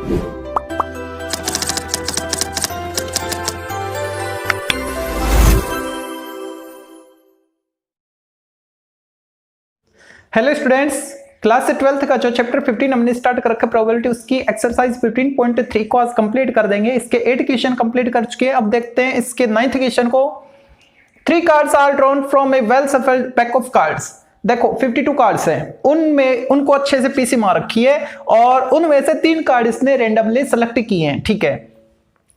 Hello students, class 12th का जो chapter 15 हमने स्टार्ट कर रखा है प्रोबेबिलिटी, उसकी एक्सरसाइज 15.3 को आज कंप्लीट कर देंगे। इसके 8 क्वेश्चन कंप्लीट कर चुके हैं। अब देखते हैं इसके 9th क्वेश्चन को। 3 cards are drawn from a well shuffled pack of cards. देखो 52 कार्ड्स हैं, उनमें उनको अच्छे से पीसी मार रखी है और उनमें से 3 कार्ड इसने रेंडमली सेलेक्ट किए हैं, ठीक है,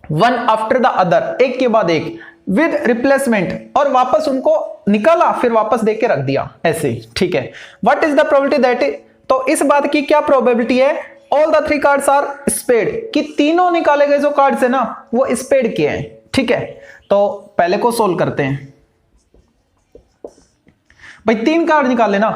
वन आफ्टर द अदर, एक के बाद एक, विद रिप्लेसमेंट, और वापस उनको निकाला फिर वापस देके रख दिया ऐसे, ठीक है। What is the probability that, तो इस बात की क्या प्रोबेबिलिटी है, all the 3 cards are spade, कि तीनों निकाले गए जो कार्ड्स है ना वो स्पेड के हैं, ठीक है। तो पहले को सोल्व करते हैं भाई। 3 कार्ड निकाले ना,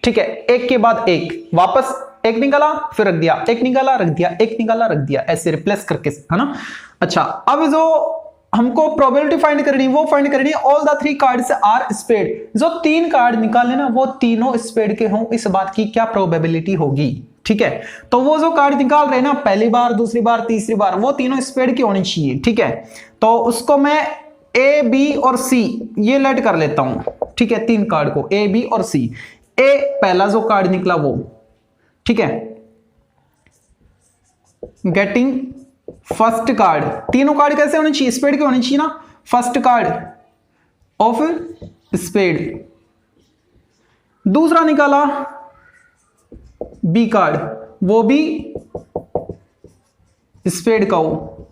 ठीक है, एक के बाद एक, वापस एक निकाला फिर रख दिया, एक निकाला रख दिया, एक निकाला रख दिया, ऐसे रिप्लेस करके, है ना। अच्छा, अब जो हमको प्रोबेबिलिटी फाइंड करनी है वो फाइंड करनी है all the 3 cards are spade, जो 3 कार्ड निकाले ना वो तीनों स्पेड के हों, इस बात की क्या प्रोबेबिलिटी होगी, ठीक है। तो वो जो कार्ड निकाल रहे हैं ना, पहली बार, दूसरी बार, तीसरी बार, वो तीनों स्पेड की होनी चाहिए, ठीक है। तो उसको मैं ए, बी और सी ये लेट कर लेता हूं, ठीक है, 3 कार्ड को ए, बी और सी। ए पहला जो कार्ड निकला वो, ठीक है, गेटिंग फर्स्ट कार्ड, तीनों कार्ड कैसे होने चाहिए, स्पेड के होने चाहिए ना। फर्स्ट कार्ड ऑफ स्पेड, दूसरा निकाला बी कार्ड, वो भी स्पेड का हो,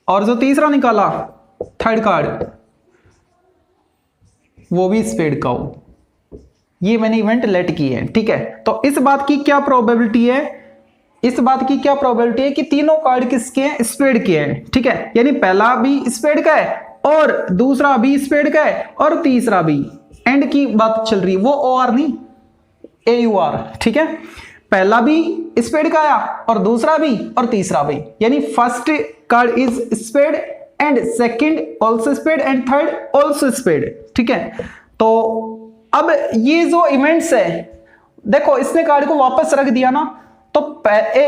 और जो तीसरा निकाला थर्ड कार्ड वो भी स्पेड का हो। ये मैंने इवेंट लेट की है, ठीक है। तो इस बात की क्या प्रोबेबिलिटी है, इस बात की क्या प्रोबेबिलिटी है कि तीनों कार्ड किसके हैं, स्पेड के हैं, ठीक है। यानी पहला भी स्पेड का है और दूसरा भी स्पेड का है और तीसरा भी, एंड की बात चल रही है, वो ओ आर नहीं, ए यू आर, ठीक है। पहला भी स्पेड का आया और दूसरा भी और तीसरा भी, यानी first card is spade and second also spade and third also spade, ठीक है। तो अब ये जो इवेंट्स है, देखो इसने कार्ड को वापस रख दिया ना, तो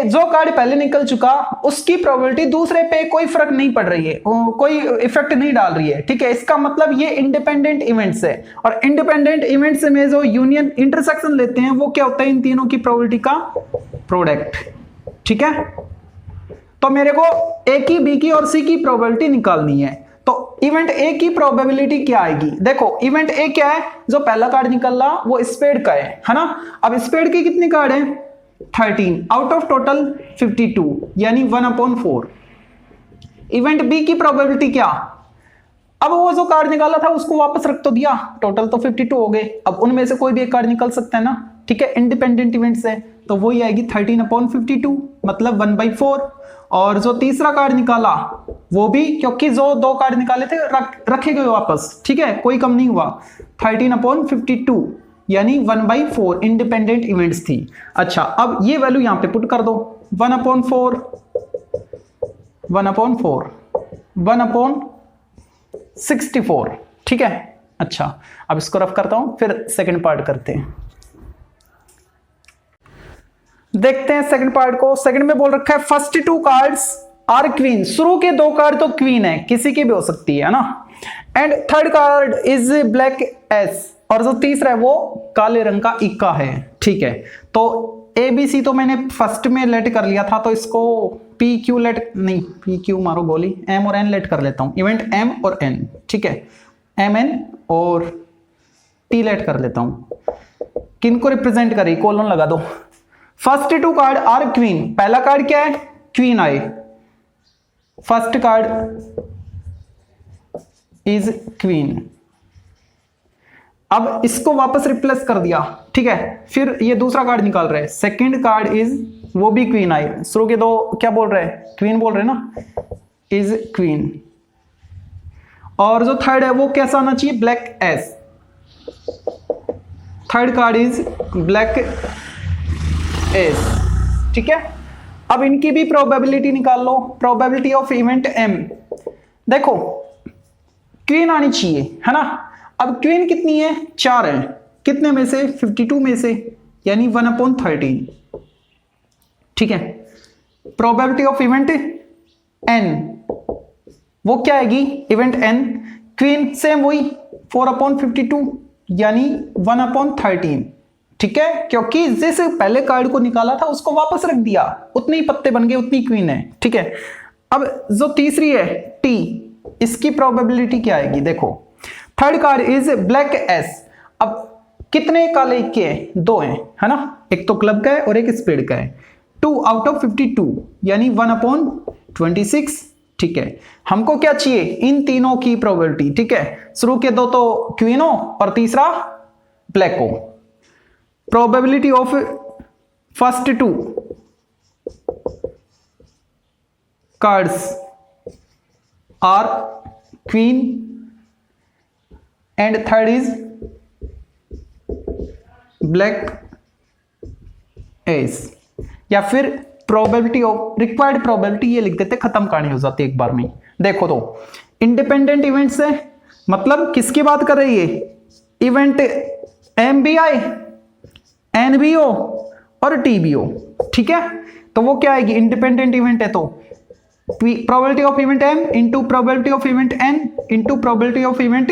जो कार्ड पहले निकल चुका उसकी प्रोबेबिलिटी दूसरे पे कोई फर्क नहीं पड़ रही है, कोई इफेक्ट नहीं डाल रही है, ठीक है। इसका मतलब ये इंडिपेंडेंट इवेंट्स है, और इंडिपेंडेंट इवेंट्स में जो यूनियन इंटरसेक्शन लेते हैं वो क्या होता है, इन तीनों की प्रोबेबिलिटी का प्रोडक्ट, ठीक है। तो मेरे को ए की, बी की और सी की प्रोबेबिलिटी निकालनी है। तो इवेंट ए की प्रोबेबिलिटी क्या आएगी, देखो इवेंट ए क्या है, जो पहला कार्ड निकल रहा वो स्पेड का है ना। अब स्पेड के कितने कार्ड हैं, 13 आउट ऑफ टोटल 52, यानी 1/4। इवेंट बी की प्रोबेबिलिटी क्या, अब वो जो कार्ड निकाला था उसको वापस रख तो दिया, टोटल तो 52 हो गए, अब उनमें से कोई भी एक कार्ड निकल सकता है ना, ठीक है, इंडिपेंडेंट इवेंट्स है, तो वही आएगी 13/52, मतलब 1/4। और जो तीसरा कार्ड निकाला वो भी, क्योंकि जो 2 कार्ड निकाले थे रखे गए वापस, ठीक है, कोई कम नहीं हुआ, 13/52 यानी 1/4 इंडिपेंडेंट इवेंट्स थी। अच्छा, अब ये वैल्यू यहां पे पुट कर दो, 1/4, 1/64, ठीक है। अच्छा, अब इसको रफ करता हूं, फिर सेकंड पार्ट करते हैं, देखते हैं सेकंड पार्ट को। सेकंड में बोल रखा है फर्स्ट 2 कार्ड्स आर क्वीन, शुरू के 2 कार्ड तो क्वीन है, किसी की भी हो सकती है ना, and third card is black S, और जो तीसरा है वो काले रंग का इक्का है, ठीक है। तो ए बी सी तो मैंने फर्स्ट में लेट कर लिया था, तो इसको पी क्यू लेट नहीं, पी क्यू मारो गोली, एम और एन लेट कर लेता हूं, इवेंट एम और एन, ठीक है, एम एन और टी लेट कर लेता हूं। किनको रिप्रेजेंट करें, कोलन लगा दो। फर्स्ट 2 कार्ड आर क्वीन, पहला कार्ड क्या है, क्वीन आए, फर्स्ट कार्ड इज क्वीन। अब इसको वापस रिप्लेस कर दिया, ठीक है, फिर ये दूसरा कार्ड निकाल रहे हैं, सेकंड कार्ड इज, वो भी क्वीन आई, शुरू के 2 क्या बोल रहे हैं, क्वीन बोल रहे हैं ना, इज क्वीन। और जो थर्ड है वो कैसा आना चाहिए, black S, third card is black S, ठीक है। अब इनकी भी प्रोबेबिलिटी निकाल लो, प्रोबेबिलिटी ऑफ इवेंट एम, देखो क्वीन आनी चाहिए, है ना। अब क्वीन कितनी है, 4 है, कितने में से, 52 में से, यानी 1/13, ठीक है। प्रोबेबिलिटी ऑफ इवेंट n, वो क्या आएगी इवेंट n। क्वीन सेम वही 4/52 यानी 1/13, ठीक है, क्योंकि जिस पहले कार्ड को निकाला था उसको वापस रख दिया, उतने ही पत्ते बन गए, उतनी क्वीन है, ठीक है। अब जो तीसरी है t, इसकी प्रोबेबिलिटी क्या आएगी देखो, third card is black S. अब कितने काले के हैं, दो हैं, है ना, एक तो क्लब का है और एक स्पेड का है। 2/52 यानी 1/26, ठीक है। हमको क्या चाहिए, इन तीनों की प्रोबेबिलिटी, ठीक है। शुरू के दो तो क्वीन हो और तीसरा ब्लैक हो। Probability of first two cards are queen and third is black ace, या फिर प्रोबेबिलिटी ऑफ रिक्वायर्ड प्रोबेबिलिटी ये लिख देते, खत्म कहानी हो जाती है एक बार में। देखो तो इंडिपेंडेंट इवेंट्स है, मतलब किसकी बात कर रही है, इवेंट MBI, NBO और TBO, ठीक है। तो वो क्या आएगी, इंडिपेंडेंट इवेंट है तो probability of event M into probability of event N into probability of event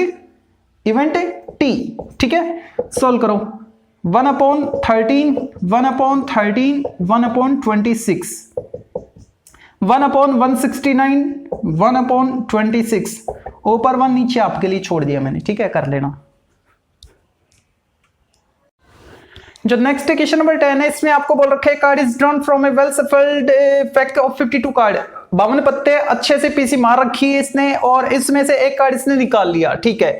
T, ठीक है। सोल्व करो, 1/13, 1/13, 1/26, 1/169, 1/26, ऊपर 1 नीचे आपके लिए छोड़ दिया मैंने, ठीक है, कर लेना। जो नेक्स्ट क्वेश्चन नंबर 10 है, इसमें आपको बोल रखा है card is drawn from a well shuffled pack of 52 card. 52 पत्ते अच्छे से पीसी मार रखी है इसने, और इसमें से एक कार्ड इसने निकाल लिया, ठीक है।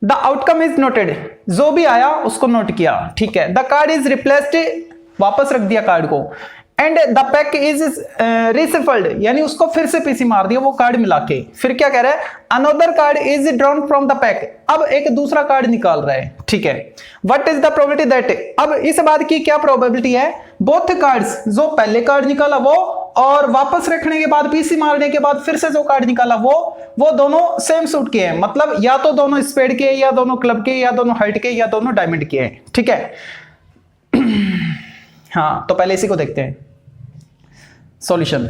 द आउटकम इज नोटेड, जो भी आया उसको नोट किया, ठीक है। द कार्ड इज रिप्लेस्ड, वापस रख दिया कार्ड को। एंड द पैक इज रिसफल्ड, यानी उसको फिर से पीसी मार दिया वो कार्ड मिला के। फिर क्या कह रहा है, another card is drawn from the pack, अब एक दूसरा कार्ड निकाल रहा है, ठीक है। What is the probability that, अब इस बात की क्या प्रोबेबिलिटी है, बोथ कार्ड्स, जो पहले कार्ड निकाला वो और वापस रखने के बाद पीसी मारने के बाद फिर से जो कार्ड निकाला वो दोनों सेम सूट के हैं, मतलब या तो दोनों स्पेड के, या दोनों क्लब के, या दोनों हार्ट के, या दोनों डायमंड के हैं, ठीक है। हाँ, तो पहले इसी को देखते हैं सॉल्यूशन।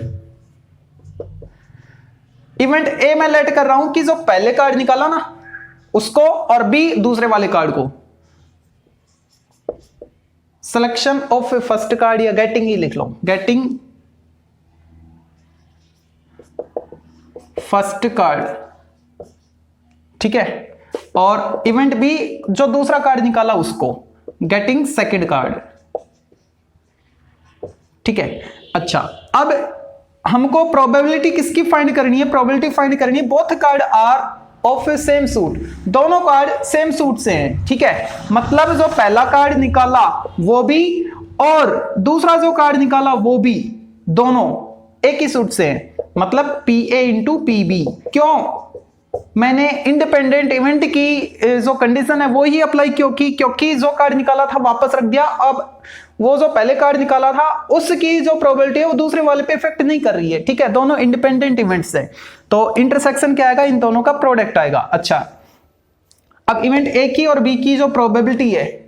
इवेंट ए मैं लेट कर रहा हूं कि जो पहले कार्ड निकाला ना उसको, और बी दूसरे वाले कार्ड को। सिलेक्शन ऑफ फर्स्ट कार्ड या गेटिंग ही लिख लो, गेटिंग फर्स्ट कार्ड, ठीक है। और इवेंट बी जो दूसरा कार्ड निकाला उसको, गेटिंग सेकंड कार्ड, ठीक है। अच्छा, अब हमको प्रोबेबिलिटी किसकी फाइंड करनी है, प्रोबेबिलिटी फाइंड करनी है both card are of same suit, दोनों कार्ड सेम सूट से हैं, ठीक है। मतलब जो पहला कार्ड निकाला वो भी और दूसरा जो कार्ड निकाला वो भी, दोनों एक ही सूट से हैं, मतलब PA इंटू PB। क्यों मैंने इंडिपेंडेंट इवेंट की जो कंडीशन है वो ही अप्लाई क्योंकि जो कार्ड निकाला था वापस रख दिया, अब वो जो पहले कार्ड निकाला था उसकी जो प्रोबेबिलिटी है वो दूसरे वाले पे इफेक्ट नहीं कर रही है, ठीक है। दोनों इंडिपेंडेंट इवेंट्स है, तो इंटरसेक्शन क्या आएगा, इन दोनों का प्रोडक्ट आएगा। अच्छा, अब इवेंट ए की और बी की जो प्रोबेबिलिटी है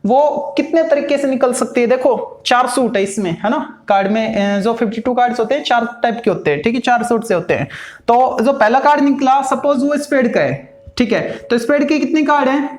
वो कितने तरीके से निकल सकती है, देखो 4 सूट है इसमें, है ना। कार्ड में जो 52 कार्ड्स होते हैं 4 टाइप के होते हैं, ठीक है, 4 सूट से होते हैं। तो जो पहला कार्ड निकला, सपोज वो स्पेड का है, ठीक है, तो स्पेड के कितने कार्ड हैं,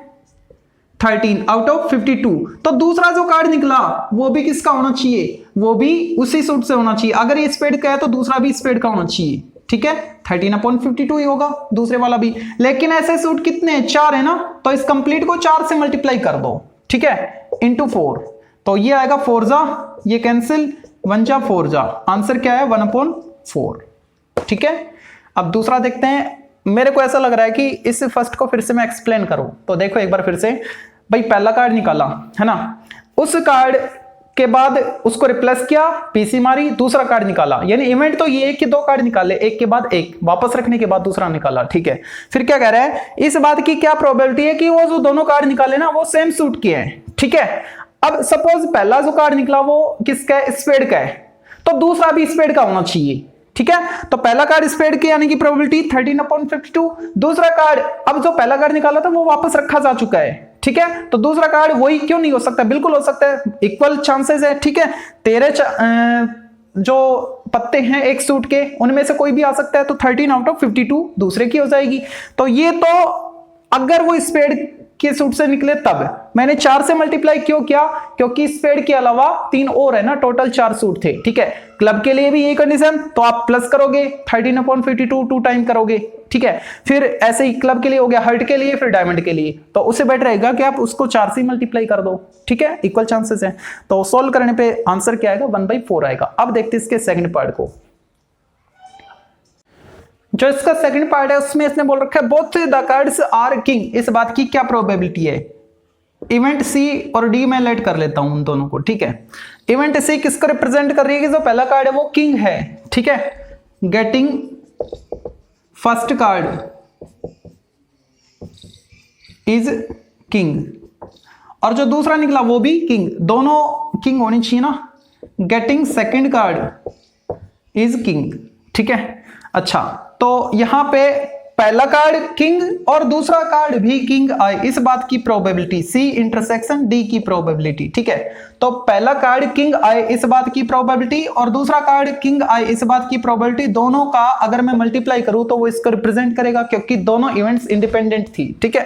13/52। तो दूसरा जो कार्ड निकला वो भी किसका होना चाहिए, वो भी उसी सूट से होना चाहिए। अगर ये स्पेड का है तो दूसरा भी स्पेड का होना चाहिए, ठीक है। 13/52 ही होगा दूसरे वाला भी, लेकिन ऐसे सूट कितने हैं, 4 है ना, तो इस कंप्लीट को 4 से मल्टीप्लाई कर दो, ठीक है, इंटू 4, तो ये आएगा 4 जा, ये कैंसिल, 1 जा 4 जा, आंसर क्या है 1/4, ठीक है। अब दूसरा देखते हैं। मेरे को ऐसा लग रहा है कि इस फर्स्ट को फिर से मैं एक्सप्लेन करूं, तो देखो एक बार फिर से, भाई पहला कार्ड निकाला है ना, उस कार्ड के बाद उसको रिप्लेस किया, पीसी मारी, दूसरा कार्ड निकाला, यानी इवेंट तो ये है कि 2 कार्ड निकाले, एक के बाद एक, वापस रखने के बाद दूसरा निकाला, ठीक है। फिर क्या कह रहा है, इस बात की क्या प्रोबेबिलिटी है कि वो जो दोनों कार्ड निकाले ना वो सेम सूट के हैं, ठीक है। अब सपोज पहला जो कार्ड निकला वो किसका है, स्पेड का है, तो दूसरा भी स्पेड का होना चाहिए, ठीक है। तो पहला कार्ड स्पेड के यानी कि प्रोबेबिलिटी 13/52, दूसरा कार्ड, अब जो पहला कार्ड निकाला था वो वापस रखा जा चुका है, ठीक है, तो दूसरा कार्ड वही क्यों नहीं हो सकता, बिल्कुल हो सकता है, इक्वल चांसेस है, ठीक है। जो पत्ते हैं एक सूट के उनमें से कोई भी आ सकता है, तो 13 आउट ऑफ 52 दूसरे की हो जाएगी। तो ये तो अगर वो स्पेड के सूट से निकले तब मैंने 4 से मल्टीप्लाई क्यों किया, क्योंकि स्पेड के अलावा 3 और है ना, टोटल 4 सूट थे। ठीक है, क्लब के लिए भी यही कंडीशन, तो आप प्लस करोगे 13/52 2 टाइम करोगे। ठीक है, फिर ऐसे ही क्लब के लिए हो गया, हर्ट के लिए, फिर डायमंड के लिए, तो उससे बेटर रहेगा कि आप उसको 4 से मल्टीप्लाई कर दो। ठीक है, इक्वल चांसेस है। तो सोल्व करने पे आंसर क्या आएगा, 1/4 आएगा। अब देखते हैं इसके सेकंड पार्ट को। जो इसका सेकंड पार्ट है उसमें इसने बोल रखा है both the cards are king. इस बात की क्या प्रोबेबिलिटी है, इवेंट सी और डी में लेट कर लेता हूं उन दोनों को। ठीक है, इवेंट सी किसको रिप्रेजेंट कर रही है कि जो पहला कार्ड है वो किंग है। ठीक है, getting first card is king, और जो दूसरा निकला वो भी किंग, दोनों किंग होनी चाहिए ना। Getting second card is king. ठीक है, अच्छा, तो यहां पे पहला कार्ड किंग और दूसरा कार्ड भी किंग आए, इस बात की प्रोबेबिलिटी सी इंटरसेक्शन डी की प्रोबेबिलिटी। ठीक है, तो पहला कार्ड किंग आए इस बात की प्रोबेबिलिटी और दूसरा कार्ड किंग आए इस बात की प्रोबेबिलिटी, दोनों का अगर मैं मल्टीप्लाई करूं तो वो इसको रिप्रेजेंट करेगा, क्योंकि दोनों इवेंट्स इंडिपेंडेंट थी। ठीक है,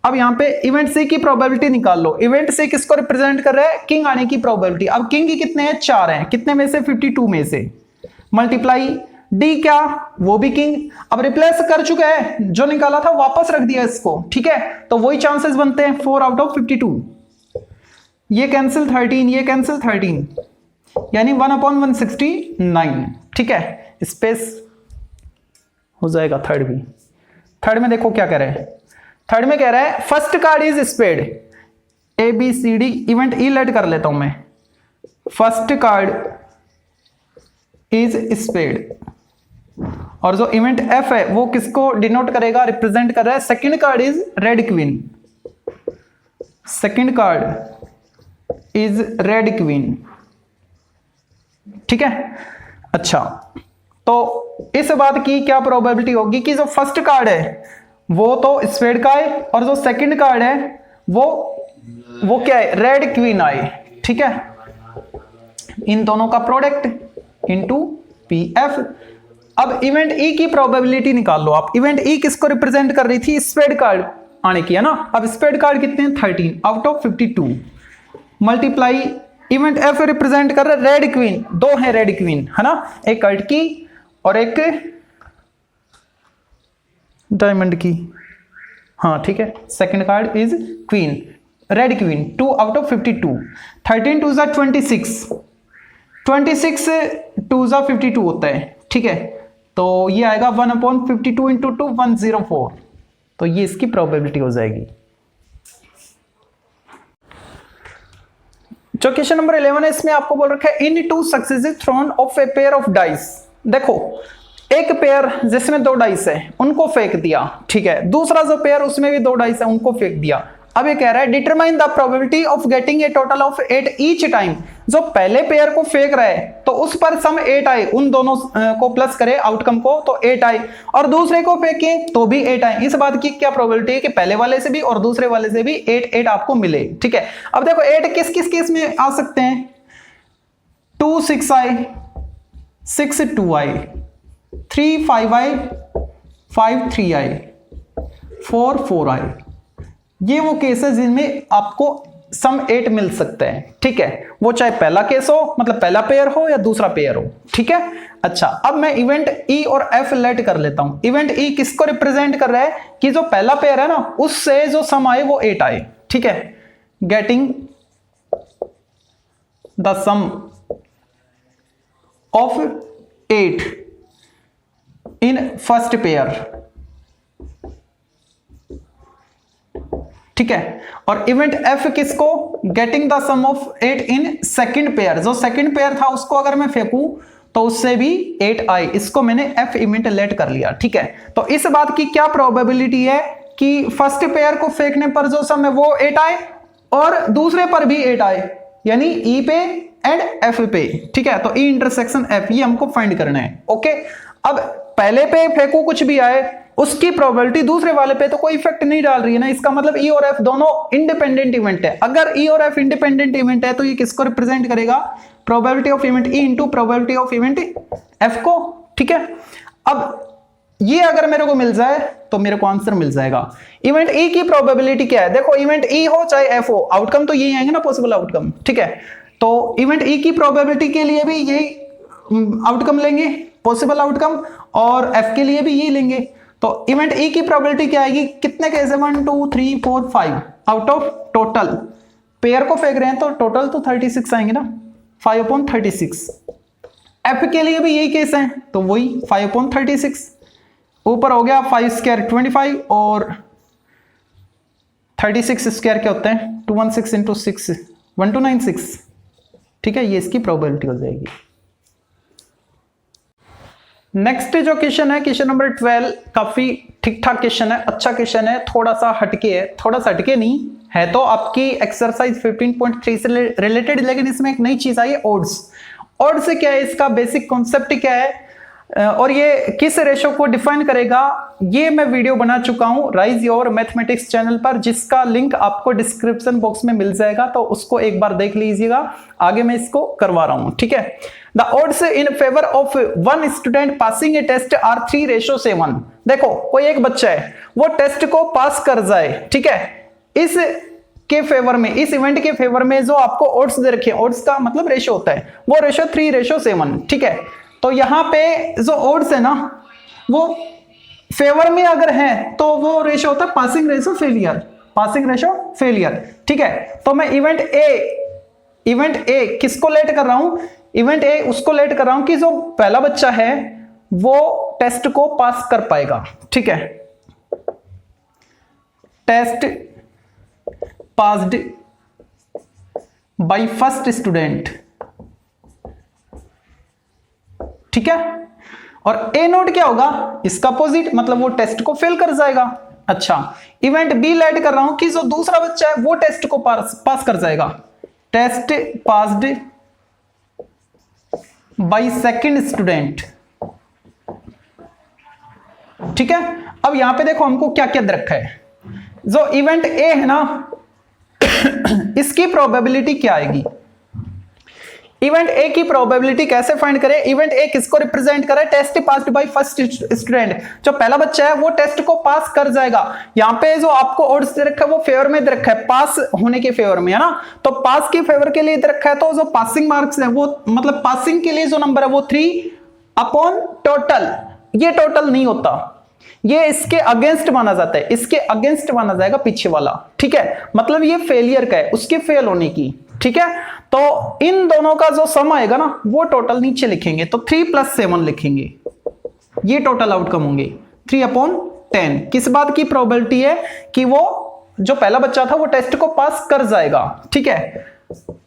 अब यहां पे इवेंट सी की प्रोबेबिलिटी निकाल लो। इवेंट सी किसको रिप्रेजेंट कर रहा है, किंग आने की प्रोबेबिलिटी। अब किंग की कितने हैं, 4 हैं, कितने में से, 52 में से, मल्टीप्लाई डी क्या, वो भी किंग। अब रिप्लेस कर चुका है, जो निकाला था वापस रख दिया इसको। ठीक है, तो वही चांसेस बनते हैं 4 आउट ऑफ 52। ये कैंसिल 13, ये कैंसिल 13, यानी 1/169। ठीक है, स्पेस हो जाएगा थर्ड भी। थर्ड में देखो क्या कह रहे हैं, थर्ड में कह रहा है first card is spade, A B C D, event E let कर लेता हूं मैं। फर्स्ट कार्ड इज स्पेड, और जो इवेंट एफ है वो किसको डिनोट करेगा, रिप्रेजेंट कर रहा है, second card is red queen. Second card is red queen. ठीक है, अच्छा, तो इस बात की क्या प्रोबेबिलिटी होगी कि जो फर्स्ट कार्ड है वो तो स्पेड का है, और जो सेकंड कार्ड है वो क्या है, रेड क्वीन आए। ठीक है, इन दोनों का प्रोडक्ट इनटू पीएफ। अब इवेंट ई की प्रोबेबिलिटी निकाल लो आप। इवेंट ई किसको रिप्रेजेंट कर रही थी, स्पेड कार्ड आने की, है ना। अब स्पेड कार्ड कितने हैं, 13 out of 52, multiply event F represent कर रहा है रेड क्वीन, 2 है रेड क्वीन, है ना, एक कर्ट की और एक डायमंड की। हाँ ठीक है, second card is queen, red queen, 2 out of 52, 13 2 जा 26, 26 2 जा 52 होता है। ठीक है, तो ये आएगा 1/52 इंटू 2 104, तो ये इसकी प्रोबेबिलिटी हो जाएगी। जो क्वेश्चन नंबर 11 है इसमें आपको बोल रखा है in 2 successive throws of a pair of dice. देखो एक पेयर जिसमें 2 डाइस है उनको फेंक दिया, ठीक है, दूसरा जो पेयर उसमें भी 2 डाइस है उनको फेंक दिया। अब ये कह रहा है determine the probability of getting a total of 8 each time. जो पहले पेयर को फेंक रहा है तो उस पर सम 8 आए, उन दोनों को प्लस करे आउटकम को तो 8 आए, और दूसरे को फेंके तो भी 8 आए। इस बात की क्या प्रोबेबिलिटी है कि पहले वाले से भी और दूसरे वाले से भी 8 आपको मिले। ठीक है, अब देखो 8 किस किस केस में आ सकते हैं, 2 6 आए, 6 2 आए, 3 5 आए, 5 3 आए, 4 4 आए। ये वो केस है जिनमें आपको सम 8 मिल सकता है। ठीक है, वो चाहे पहला केस हो, मतलब पहला पेयर हो या दूसरा पेयर हो। ठीक है, अच्छा, अब मैं इवेंट ई और एफ लेट कर लेता हूं। इवेंट ई किसको रिप्रेजेंट कर रहा है कि जो पहला पेयर है ना उससे जो सम आए वो 8 आए। ठीक है, getting the sum of 8 in first pair. ठीक है, और इवेंट एफ किसको, getting the sum of 8 in second pair. जो सेकंड पेयर था उसको अगर मैं फेंकूं तो उससे भी 8 आए, इसको मैंने एफ इवेंट लेट कर लिया। ठीक है, तो इस बात की क्या प्रोबेबिलिटी है कि फर्स्ट पेयर को फेंकने पर जो सम है वो 8 आए और दूसरे पर भी 8 आए, यानी ई पे एंड एफ पे। ठीक है, तो ई इंटरसेक्शन एफ ये हमको फाइंड करना है। ओके, अब पहले पे फेंकू कुछ भी आए उसकी प्रोबेबिलिटी दूसरे वाले पे तो कोई इफेक्ट नहीं डाल रही है ना, इसका मतलब ई और एफ दोनों इंडिपेंडेंट इवेंट है। अगर ई और एफ इंडिपेंडेंट इवेंट है तो ये किसको रिप्रेजेंट करेगा, probability of event E into probability of event F को, ठीक है। अब ये अगर मेरे को मिल जाए तो मेरे को आंसर मिल जाएगा। इवेंट ई की प्रोबेबिलिटी क्या है, देखो इवेंट ई हो चाहे एफ हो, आउटकम तो यही आएंगे ना, पॉसिबल आउटकम, ठीक है। तो इवेंट ई की प्रोबेबिलिटी के लिए भी यही आउटकम लेंगे, पॉसिबल आउटकम, और एफ के लिए भी यही लेंगे। तो इवेंट ई की प्रोबेबिलिटी क्या आएगी, कितने केस है, 1 2 3 4 5 आउट ऑफ टोटल, पेयर को फेंक रहे हैं तो टोटल तो 36 आएंगे ना, 5/36। एफ के लिए भी यही केस है तो वही 5/36, ऊपर हो गया 5 स्क्वायर 25 और 36 स्क्वायर क्या होता है 216 इंटू 6 1296, ठीक है। ये इसकी प्रोबेबिलिटी हो जाएगी। नेक्स्ट जो क्वेश्चन है, क्वेश्चन नंबर 12, काफी ठीक ठाक क्वेश्चन है, अच्छा क्वेश्चन है, थोड़ा सा हटके है, थोड़ा सा हटके नहीं है तो आपकी एक्सरसाइज 15.3 से रिलेटेड, लेकिन इसमें एक नई चीज आई है, ऑड्स। ऑड्स क्या है, इसका बेसिक कॉन्सेप्ट क्या है और ये किस रेशो को डिफाइन करेगा, ये मैं वीडियो बना चुका हूं राइज योर मैथमेटिक्स चैनल पर, जिसका लिंक आपको डिस्क्रिप्शन बॉक्स में मिल जाएगा, तो उसको एक बार देख लीजिएगा। आगे मैं इसको करवा रहा हूं, ठीक है। The odds in favour of one student passing a test are 3:1। देखो कोई एक बच्चा है वो टेस्ट को पास कर जाए, ठीक है, इस के फेवर में, इस इवेंट के फेवर में जो आपको ऑड्स दे रखे हैं, ऑड्स का मतलब रेशो होता है, वो रेशो 3:7, ठीक है। तो यहां पे जो ऑड्स है ना वो फेवर में अगर है तो वो रेशो होता है passing ratio failure, passing ratio failure, ठीक है। तो मैं इवेंट ए किसको लेट कर रहा हूं, इवेंट ए उसको लेट कर रहा हूं कि जो पहला बच्चा है वो टेस्ट को पास कर पाएगा, ठीक है। Test passed by first student, ठीक है। और ए नोट क्या होगा, इसका अपोजिट, मतलब वो टेस्ट को फेल कर जाएगा। अच्छा, इवेंट बी लेट कर रहा हूं कि जो दूसरा बच्चा है वो टेस्ट को पास कर जाएगा, test passed by second student, ठीक है। अब यहां पे देखो हमको क्या क्या दे रखा है, जो इवेंट ए है ना इसकी प्रोबेबिलिटी क्या आएगी, इवेंट ए की प्रोबेबिलिटी कैसे फाइंड करें, इवेंट ए किसको रिप्रेजेंट करे, test passed by first student, जो पहला बच्चा है वो टेस्ट को पास कर जाएगा। यहां पे जो आपको ऑड्स दे रखा है वो फेवर में दे रखा है, पास होने के फेवर में, है ना, तो पास के फेवर के लिए दे रखा है, तो जो पासिंग मार्क्स है वो, मतलब पासिंग के लिए जो नंबर है वो 3/टोटल, ये टोटल नहीं होता, ये इसके अगेंस्ट माना जाता है, इसके अगेंस्ट माना जाएगा पीछे वाला, ठीक है, मतलब ये फेलियर का है, उसके फेल होने की, ठीक है। तो इन दोनों का जो सम आएगा ना वो टोटल नीचे लिखेंगे, तो 3 + 7 लिखेंगे, ये टोटल आउटकम होंगे 3/10। किस बात की प्रोबेबिलिटी है कि वो जो पहला बच्चा था वो टेस्ट को पास कर जाएगा, ठीक है।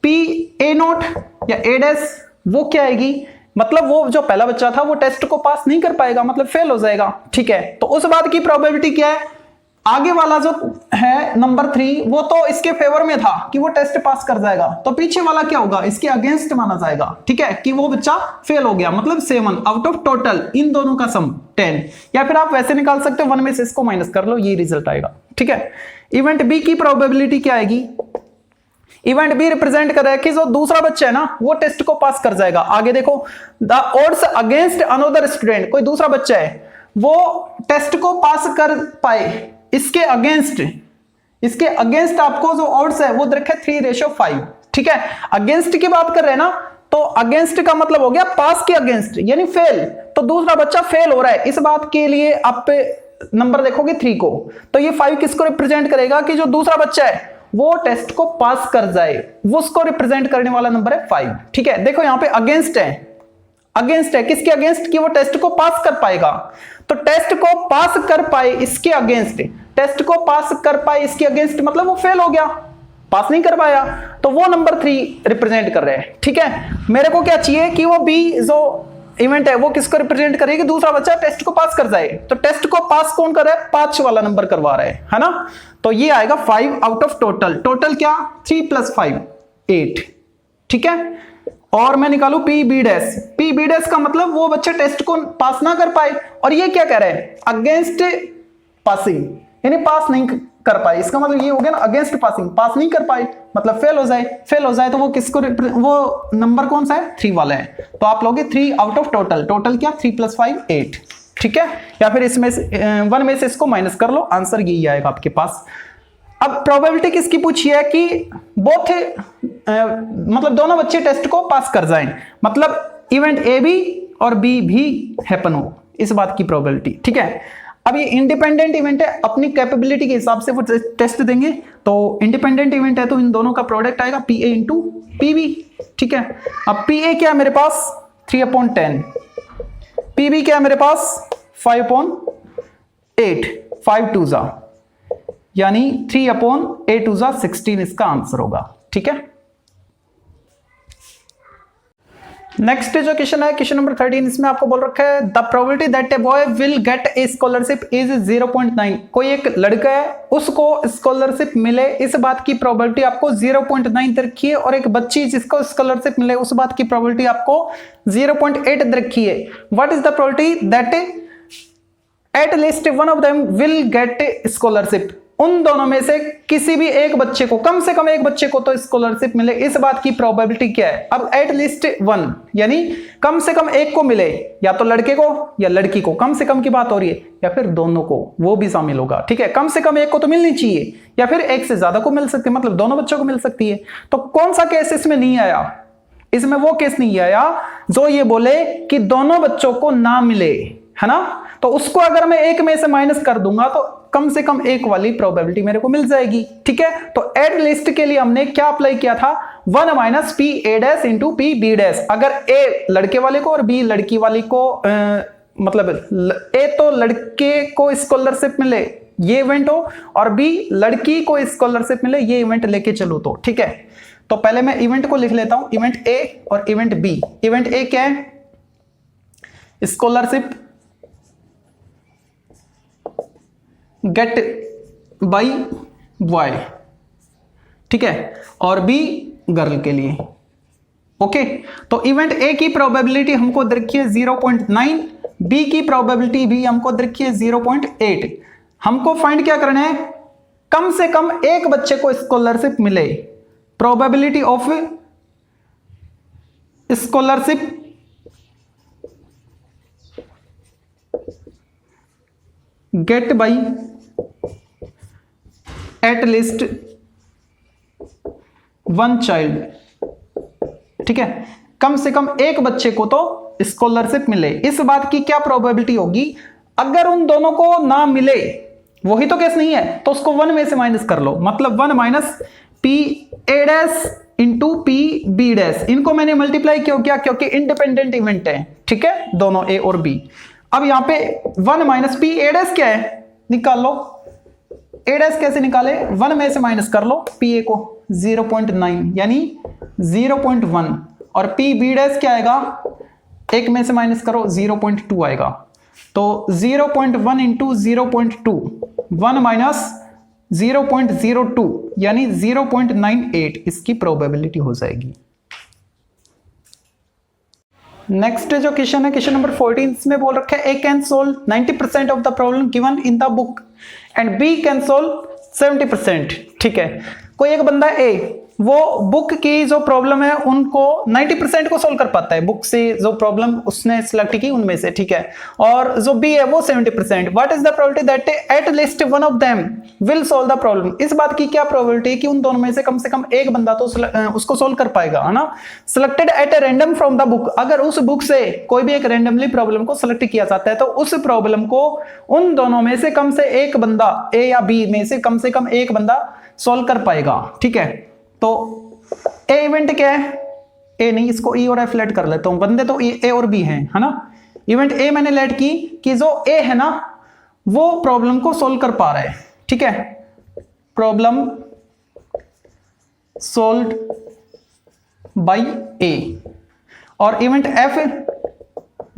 पी ए नोट या ए डैश वो क्या आएगी, मतलब वो जो पहला बच्चा था वो टेस्ट को पास नहीं कर पाएगा, मतलब फेल हो जाएगा, ठीक है। तो उस बात की प्रोबेबिलिटी क्या है, आगे वाला जो है नंबर 3 वो तो इसके फेवर में था कि वो टेस्ट पास कर जाएगा, तो पीछे वाला क्या होगा, इसके अगेंस्ट माना जाएगा, ठीक है, कि वो बच्चा फेल हो गया, मतलब 7/टोटल, इन दोनों का सम 10, या फिर आप वैसे निकाल सकते हो 1 में से इसको माइनस कर लो, ये रिजल्ट आएगा, ठीक है। इवेंट बी की प्रोबेबिलिटी क्या आएगी, इवेंट बी रिप्रेजेंट कर रहा है कि जो दूसरा बच्चा है ना वो टेस्ट को पास कर जाएगा। आगे देखो, the odds against another student, कोई दूसरा बच्चा है वो टेस्ट को पास कर पाए, इसके अगेंस्ट आपको जो ऑड्स है वो रखे 3:5, ठीक है। अगेंस्ट की बात कर रहे हैं ना, तो अगेंस्ट का मतलब हो गया पास के अगेंस्ट, यानी फेल, तो दूसरा बच्चा फेल हो रहा है, इस बात के लिए आप नंबर देखोगे 3 को, तो ये 5 किसको रिप्रेजेंट करेगा कि जो दूसरा बच्चा है वो टेस्ट को पास कर जाए, वो उसको रिप्रेजेंट करने वाला नंबर है 5, ठीक है। देखो यहां पे अगेंस्ट है, किसके अगेंस्ट कि वो टेस्ट को पास कर पाएगा, तो टेस्ट को पास कर पाए इसके अगेंस्ट, टेस्ट को पास कर पाए इसके अगेंस्ट मतलब वो फेल हो गया, पास नहीं कर पाया, तो वो नंबर 3 रिप्रेजेंट कर रहे हैं, ठीक है। मेरे को क्या चाहिए कि वो बी जो इवेंट है वो किसको रिप्रेजेंट करेगी, दूसरा बच्चा टेस्ट को पास कर जाए, तो टेस्ट को पास कौन कर रहा है, 5 वाला नंबर करवा रहा है ना, तो ये आएगा 5/टोटल, टोटल क्या 3 + 5 8, ठीक है। और मैं निकालू पी बी डैश का मतलब वो बच्चा टेस्ट को पास ना कर पाए, और ये क्या कह रहे हैं, अगेंस्ट पासिंग, यानी पास नहीं कर पाए, इसका मतलब ये हो गया ना अगेंस्ट पासिंग, पास नहीं कर पाए मतलब फेल हो जाए, फेल हो जाए तो वो किसको, वो नंबर कौन सा है 3 वाला है, तो आप लोगे 3 आउट ऑफ टोटल, टोटल क्या 3 + 5 8, ठीक है, या फिर इसमें से 1 में से इसको माइनस कर लो, आंसर यही आएगा आपके पास। अब प्रोबेबिलिटी किसकी पूछी है कि बोथ मतलब दोनों बच्चे टेस्ट को पास कर जाएं, मतलब इवेंट ए भी और बी भी हैपन हो, इस बात की प्रोबेबिलिटी, ठीक है। अब ये इंडिपेंडेंट इवेंट है, अपनी कैपेबिलिटी के हिसाब से वो टेस्ट देंगे, तो इंडिपेंडेंट इवेंट है तो इन दोनों का प्रोडक्ट आएगा P A into P B, ठीक है। अब पी ए क्या है मेरे पास 3/10, पी बी क्या है मेरे पास 5/8, 5 2 जा यानी 3/8 2 जा 16 इसका आंसर होगा, ठीक है। नेक्स्ट जो क्वेश्चन है क्वेश्चन नंबर 13, इसमें आपको बोल रखा है the probability that a boy will get A scholarship is 0.9, कोई एक लड़का है उसको स्कॉलरशिप मिले, इस बात की प्रोबेबिलिटी आपको 0.9 दे रखी है, और एक बच्ची जिसको स्कॉलरशिप मिले उस बात की प्रोबेबिलिटी आपको 0.8 दे रखी है। What is the probability that at least one of them will get A scholarship, उन दोनों में से किसी भी एक बच्चे को, कम से कम एक बच्चे को तो स्कॉलरशिप मिले, इस बात की प्रोबेबिलिटी क्या है। अब एट लीस्ट 1 यानी कम से कम एक को मिले, या तो लड़के को या लड़की को, कम से कम की बात हो रही है, या फिर दोनों को, वो भी शामिल होगा, ठीक है। कम से कम एक को तो मिलनी चाहिए, या फिर एक से ज्यादा को मिल सकती है, मतलब दोनों बच्चों को मिल सकती है। तो कौन सा केस इसमें नहीं आया, इसमें वो केस नहीं आया जो ये बोले कि दोनों बच्चों को ना मिले, है ना, तो उसको अगर मैं एक में से माइनस कर दूंगा तो कम से कम एक वाली प्रोबेबिलिटी मेरे को मिल जाएगी, ठीक है। तो एट लिस्ट के लिए हमने क्या अप्लाई किया था 1 - P A dash into P B dash, अगर ए लड़के वाले को और बी लड़की वाली को मतलब ए तो लड़के को स्कॉलरशिप मिले ये इवेंट हो, और बी लड़की को स्कॉलरशिप मिले ये इवेंट लेके चलो तो, ठीक है। तो पहले मैं इवेंट को लिख लेता हूं, इवेंट ए और इवेंट बी। इवेंट ए क्या है स्कॉलरशिप गेट बाई बॉय, ठीक है, और बी गर्ल के लिए, ओके। तो इवेंट ए की प्रोबेबिलिटी हमको रखी है 0.9, बी की प्रोबेबिलिटी भी हमको रखी है 0.8। हमको फाइंड क्या करना है, कम से कम एक बच्चे को स्कॉलरशिप मिले, probability of scholarship get by at least 1 child, ठीक है, कम से कम एक बच्चे को तो स्कॉलरशिप मिले। इस बात की क्या प्रोबेबिलिटी होगी, अगर उन दोनों को ना मिले, वही तो केस नहीं है, तो उसको 1 में से माइनस कर लो, मतलब 1 - P A dash into P B dash, इनको मैंने मल्टीप्लाई क्यों किया, क्योंकि इंडिपेंडेंट इवेंट है, ठीक है, दोनों ए और बी। अब यहां पे 1 - पी ए डैश क्या है, निकाल लो, ए डैश कैसे निकाले, 1 में से माइनस कर लो पी ए को 0.9 यानी 0.1, और पी बी डैश क्या आएगा, 1 में से माइनस करो 0.2 आएगा, तो 0.1 इंटू 0.2, 1 - 0.02 यानी 0.98 इसकी प्रोबेबिलिटी हो जाएगी। नेक्स्ट जो क्वेश्चन है क्वेश्चन नंबर 14, इसमें बोल रखा है A can solve 90% of the problem given in the book and B can solve 70%, ठीक है। कोई एक बंदा ए वो बुक की जो प्रॉब्लम है उनको 90% को सोल्व कर पाता है, बुक से जो प्रॉब्लम उसने सिलेक्ट की उनमें से, ठीक है, और जो बी है वो 70%। What is the probability that at least one of them will solve the problem, इस बात की क्या प्रोबेबिलिटी है कि उन दोनों में से कम एक बंदा तो उसको सोल्व कर पाएगा, है ना। Selected eight a random from the book, अगर उस बुक से कोई भी एक रैंडमली प्रॉब्लम को सिलेक्ट किया जाता है तो उस प्रॉब्लम को उन दोनों में से कम से एक बंदा, ए या बी में से कम एक बंदा सोल्व कर पाएगा, ठीक है। तो ए इवेंट क्या है, ए नहीं, इसको ई और एफ लेट कर लेता हूं, बंदे तो ए और बी हैं, है ना। इवेंट ए मैंने लेट की कि जो ए है ना वो प्रॉब्लम को सोल्व कर पा रहा है, ठीक है, प्रॉब्लम सोल्व्ड बाय ए, और इवेंट एफ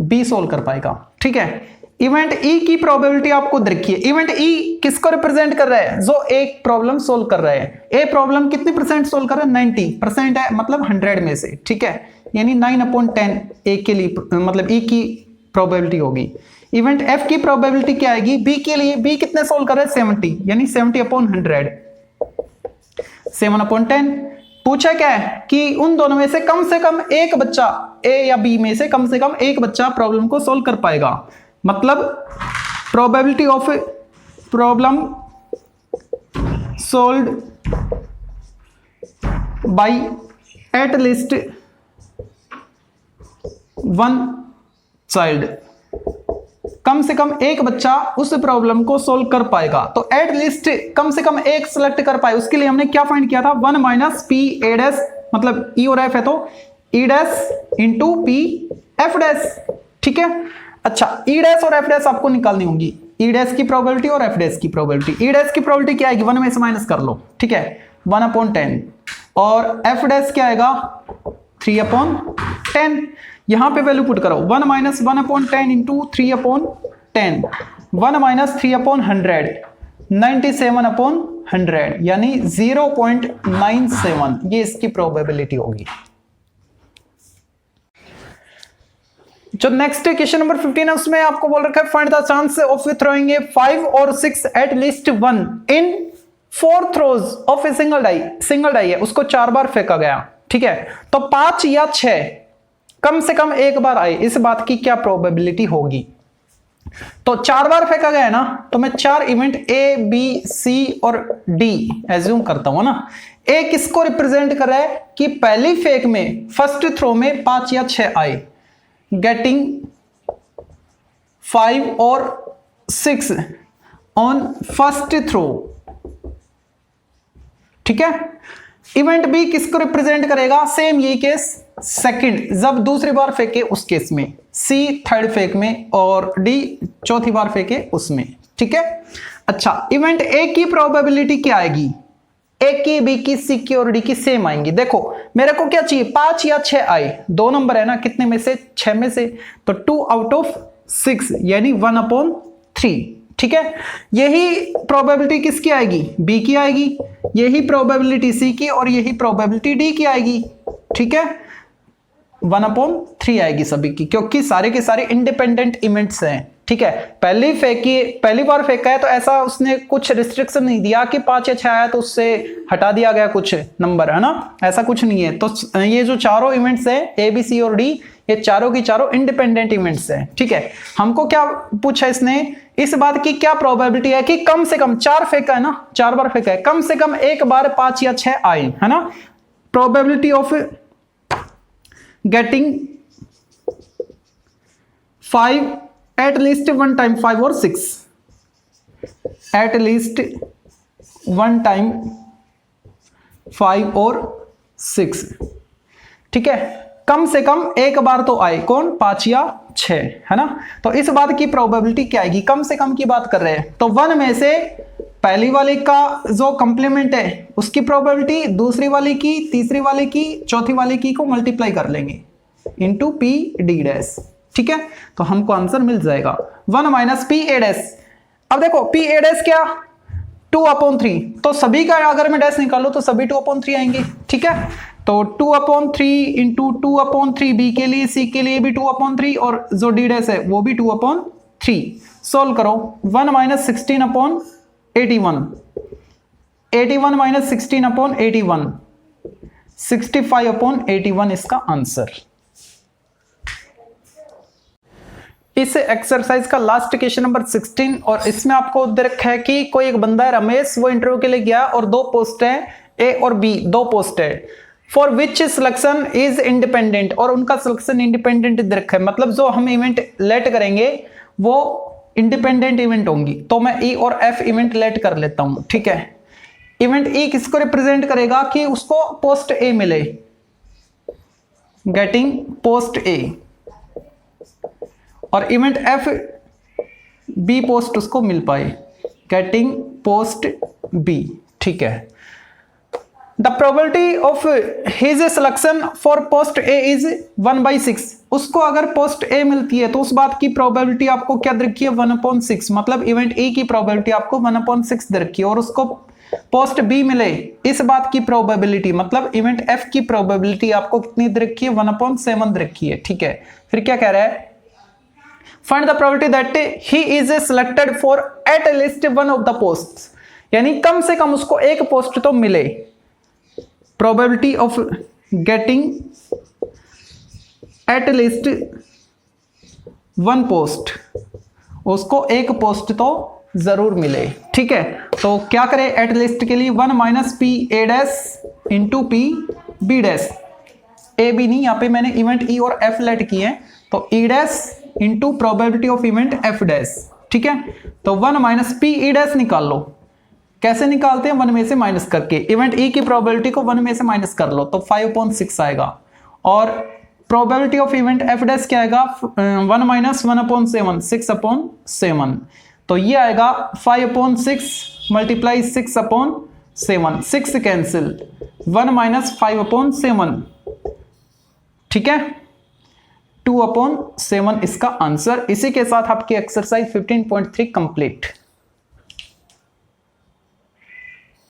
बी सोल्व कर पाएगा, ठीक है। इवेंट ई की प्रोबेबिलिटी आपको देखिए, इवेंट ई किसको रिप्रेजेंट कर रहा है, जो एक प्रॉब्लम सोल्व कर रहा है। ए प्रॉब्लम कितनी परसेंट सोल्व कर रहा है, 90% है, मतलब 100 में से, ठीक है, यानी 9/10 ए के लिए, मतलब ई की प्रोबेबिलिटी होगी। इवेंट एफ की प्रोबेबिलिटी क्या आएगी, बी के लिए, बी कितने सोल्व कर रहे हैं 70, यानी 70/100, 7/10। पूछा क्या है कि उन दोनों में से कम एक बच्चा, ए या बी में से कम एक बच्चा प्रॉब्लम को सोल्व कर पाएगा। मतलब probability of problem solved by at least one child, कम से कम एक बच्चा उस प्रॉब्लम को सोल्व कर पाएगा। तो एट लीस्ट कम से कम एक सिलेक्ट कर पाए, उसके लिए हमने क्या फाइंड किया था, 1 माइनस पी ए डैश, मतलब ई और एफ है तो ई dash into P F dash. ठीक है, अच्छा ई डैश और एफ डैश आपको निकालनी होगी, ई डैश की प्रोबेबिलिटी और एफ डैश की प्रोबेबिलिटी। ई डैश की प्रोबेबिलिटी क्या आएगी, 1 में से माइनस कर लो, ठीक है, 1/10, और एफ डैश क्या आएगा 3/10। यहां पे वैल्यू पुट करो, 1 माइनस 1/10 इंटू 3/10, 1 माइनस 3/100, 97/100, यानी 0.97, ये इसकी प्रोबेबिलिटी होगी। जो नेक्स्ट क्वेश्चन नंबर 15 है उसमें आपको बोल रखा है find the chance of throwing a 5 और 6 at least 1 in 4 throws of a single die. Single die है, उसको 4 बार फेंका गया, ठीक है, तो 5 या 6 कम से कम एक बार आए, इस बात की क्या प्रोबेबिलिटी होगी। तो 4 बार फेंका गया है ना, तो मैं 4 इवेंट ए बी सी और डी एज्यूम करता हूं ना। ए किसको रिप्रेजेंट कर रहा है कि पहली फेक में, फर्स्ट थ्रो में 5 या 6 आए, गेटिंग 5 और 6 ऑन फर्स्ट थ्रो, ठीक है। इवेंट बी किसको रिप्रेजेंट करेगा, सेम ये केस, सेकंड जब दूसरी बार फेंके उस केस में, सी थर्ड फेक में और डी चौथी बार फेंके उसमें, ठीक है। अच्छा, इवेंट ए की प्रोबेबिलिटी क्या आएगी, ए की, बी की, सी की और डी की सेम आएंगी। देखो मेरे को क्या चाहिए, 5 या 6 आए, 2 नंबर है ना, कितने में से, 6 में से, तो 2 आउट ऑफ 6 यानी 1/3, ठीक है। यही प्रोबेबिलिटी किसकी आएगी, बी की आएगी, यही प्रोबेबिलिटी सी की और यही प्रोबेबिलिटी डी की आएगी, ठीक है। 1/3 आएगी सभी की, क्योंकि सारे के सारे इंडिपेंडेंट इवेंट्स हैं, ठीक है। पहली बार फेंका है तो ऐसा उसने कुछ रिस्ट्रिक्शन नहीं दिया कि 5 या 6 आया तो उससे हटा दिया गया कुछ नंबर, है ना, ऐसा कुछ नहीं है। तो ये जो चारों इवेंट्स हैं ए बी सी और डी, ये चारों की चारों इंडिपेंडेंट इवेंट्स हैं, ठीक है। हमको क्या पूछा इसने, इस बात की क्या प्रोबेबिलिटी है कि कम से कम 4 फेंका है ना, 4 बार फेंका है, कम से कम एक बार 5 या 6 आए, है ना। Probability of getting 5 eight least 1 time, 5 और 6 एट लीस्ट 1 टाइम 5 और 6, ठीक है। कम से कम एक बार तो आए, कौन, 5 या 6, है ना। तो इस बात की प्रोबेबिलिटी क्या आएगी, कम से कम की बात कर रहे हैं, तो 1 में से पहली वाली का जो कंप्लीमेंट है उसकी प्रोबेबिलिटी, दूसरी वाली की, तीसरी वाली की, चौथी वाली की को मल्टीप्लाई कर लेंगे इंटू पी डी डैश, ठीक है। तो हमको आंसर मिल जाएगा 1 माइनस पी ए डैश। अब देखो पी ए डैश क्या, 2/3, तो सभी का अगर मैं डैश निकालूं तो सभी 2/3 आएंगे, ठीक है। तो 2/3 इंटू 2/3, बी के लिए, सी के लिए भी 2/3 और जो डी डैश है वो भी 2/3। सोल्व करो, 1 माइनस 16/81, 81 माइनस 16/81, 65/81 इसका आंसर। इस एक्सरसाइज का लास्ट क्वेश्चन नंबर 16, और इसमें आपको दे रखा है कि कोई एक बंदा है रमेश, वो इंटरव्यू के लिए गया और 2 पोस्ट है ए और बी, 2 पोस्ट है, for which selection is independent, और उनका सिलेक्शन इंडिपेंडेंट दे रखा है, मतलब जो हम इवेंट लेट करेंगे वो इंडिपेंडेंट इवेंट होंगी। तो मैं ई और एफ इवेंट लेट कर लेता हूं, ठीक है। इवेंट ई किसको रिप्रेजेंट करेगा कि उसको पोस्ट ए मिले, गेटिंग पोस्ट ए, और इवेंट एफ बी पोस्ट उसको मिल पाए, गेटिंग पोस्ट बी, ठीक है। The probability of his selection for post A is 1/6, उसको अगर पोस्ट ए मिलती है तो उस बात की प्रोबेबिलिटी आपको क्या दे रखी है, 1/6, मतलब इवेंट ए की प्रोबेबिलिटी आपको 1/6 दे रखी है, और उसको पोस्ट बी मिले इस बात की प्रोबेबिलिटी, मतलब इवेंट एफ की प्रोबेबिलिटी आपको कितनी दे रखी है, 1/7 दे रखी है, ठीक है। फिर क्या कह रहा है find the probability that he is selected for eight least one of the post, यानी कम से कम उसको एक पोस्ट तो मिले। Probability of getting eight least one post, उसको एक पोस्ट तो जरूर मिले, ठीक है। तो क्या करें एट लीस्ट के लिए 1 minus P A dash into P B dash, A B नहीं, यहाँ पे मैंने इवेंट ई और एफ लेट किए हैं, तो ई dash into probability of event F dash, ठीक है। तो 1 माइनस पी ई डैश निकाल लो, कैसे निकालते हैं, 1 में से माइनस करके, इवेंट ई की प्रोबेबिलिटी को 1 में से माइनस कर लो तो 5/6 आएगा, और probability of event F dash क्या आएगा, 1 माइनस 1/7, 6/7, तो ये आएगा 5/6 मल्टीप्लाई 6/7, 6 कैंसिल, 1 माइनस 5/7, ठीक है, 2/7 इसका आंसर। इसी के साथ आपकी एक्सरसाइज 15.3 कंप्लीट।